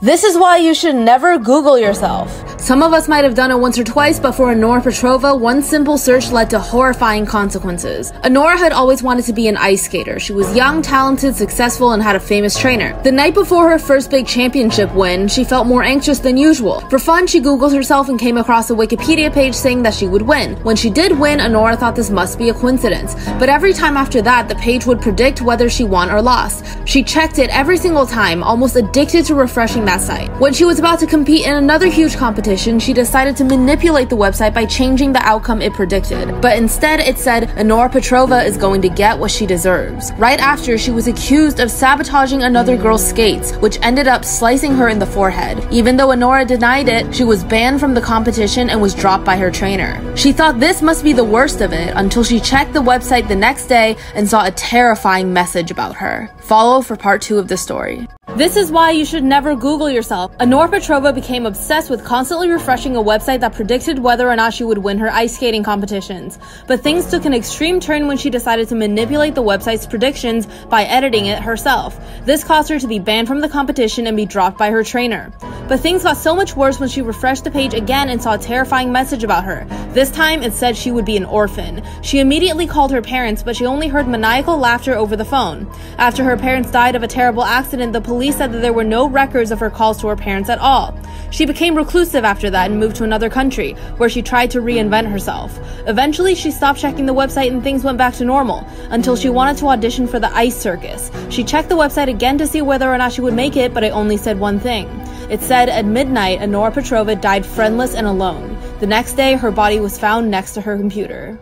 This is why you should never Google yourself. Some of us might have done it once or twice, but for Anora Petrova, one simple search led to horrifying consequences. Anora had always wanted to be an ice skater. She was young, talented, successful, and had a famous trainer. The night before her first big championship win, she felt more anxious than usual. For fun, she Googled herself and came across a Wikipedia page saying that she would win. When she did win, Anora thought this must be a coincidence. But every time after that, the page would predict whether she won or lost. She checked it every single time, almost addicted to refreshing that site. When she was about to compete in another huge competition, she decided to manipulate the website by changing the outcome it predicted. But instead, it said Anora Petrova is going to get what she deserves. Right after, she was accused of sabotaging another girl's skates, which ended up slicing her in the forehead. Even though Anora denied it, she was banned from the competition and was dropped by her trainer. She thought this must be the worst of it until she checked the website the next day and saw a terrifying message about her. Follow for part 2 of the story. This is why you should never Google yourself. Anora Petrova became obsessed with constantly refreshing a website that predicted whether or not she would win her ice skating competitions. But things took an extreme turn when she decided to manipulate the website's predictions by editing it herself. This caused her to be banned from the competition and be dropped by her trainer. But things got so much worse when she refreshed the page again and saw a terrifying message about her. This time, it said she would be an orphan. She immediately called her parents, but she only heard maniacal laughter over the phone. After her parents died of a terrible accident, the police said that there were no records of her calls to her parents at all. She became reclusive after that and moved to another country, where she tried to reinvent herself. Eventually, she stopped checking the website and things went back to normal, until she wanted to audition for the ice circus. She checked the website again to see whether or not she would make it, but it only said one thing. It said at midnight, Anora Petrova died friendless and alone. The next day, her body was found next to her computer.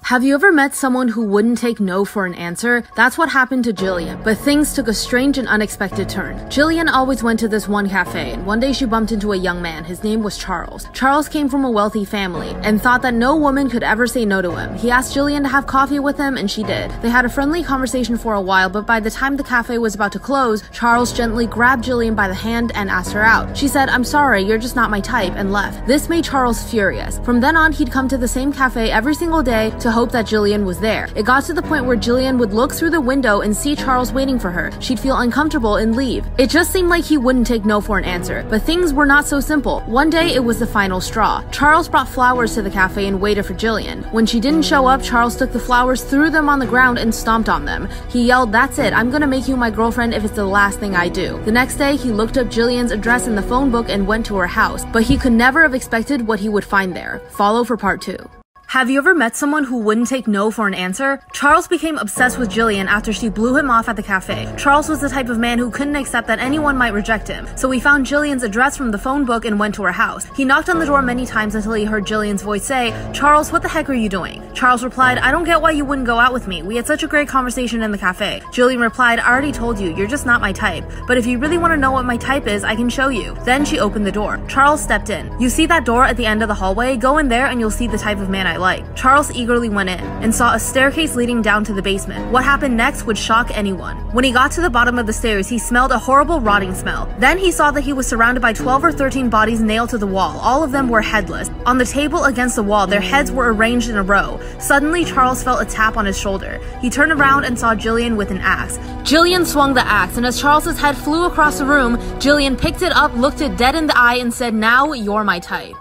Have you ever met someone who wouldn't take no for an answer? That's what happened to Jillian, but things took a strange and unexpected turn. Jillian always went to this one cafe, and one day she bumped into a young man. His name was Charles. Charles came from a wealthy family and thought that no woman could ever say no to him. He asked Jillian to have coffee with him, and she did. They had a friendly conversation for a while, but by the time the cafe was about to close, Charles gently grabbed Jillian by the hand and asked her out. She said, "I'm sorry, you're just not my type," and left. This made Charles furious. From then on, he'd come to the same cafe every single day to hope that Jillian was there. It got to the point where Jillian would look through the window and see Charles waiting for her. She'd feel uncomfortable and leave. It just seemed like he wouldn't take no for an answer. But things were not so simple. One day, it was the final straw. Charles brought flowers to the cafe and waited for Jillian. When she didn't show up, Charles took the flowers, threw them on the ground, and stomped on them. He yelled, "That's it, I'm gonna make you my girlfriend if it's the last thing I do." The next day, he looked up Jillian's address in the phone book and went to her house. But he could never have expected what he would find there. Follow for part 2. Have you ever met someone who wouldn't take no for an answer? Charles became obsessed with Jillian after she blew him off at the cafe. Charles was the type of man who couldn't accept that anyone might reject him, so he found Jillian's address from the phone book and went to her house. He knocked on the door many times until he heard Jillian's voice say, "Charles, what the heck are you doing?" Charles replied, "I don't get why you wouldn't go out with me. We had such a great conversation in the cafe." Jillian replied, "I already told you, you're just not my type. But if you really want to know what my type is, I can show you." Then she opened the door. Charles stepped in. "You see that door at the end of the hallway? Go in there and you'll see the type of man I like." Charles eagerly went in and saw a staircase leading down to the basement. What happened next would shock anyone. When he got to the bottom of the stairs, he smelled a horrible rotting smell. Then he saw that he was surrounded by 12 or 13 bodies nailed to the wall. All of them were headless. On the table against the wall, their heads were arranged in a row. Suddenly, Charles felt a tap on his shoulder. He turned around and saw Jillian with an axe. Jillian swung the axe, and as Charles's head flew across the room, Jillian picked it up, looked it dead in the eye, and said, "Now you're my type."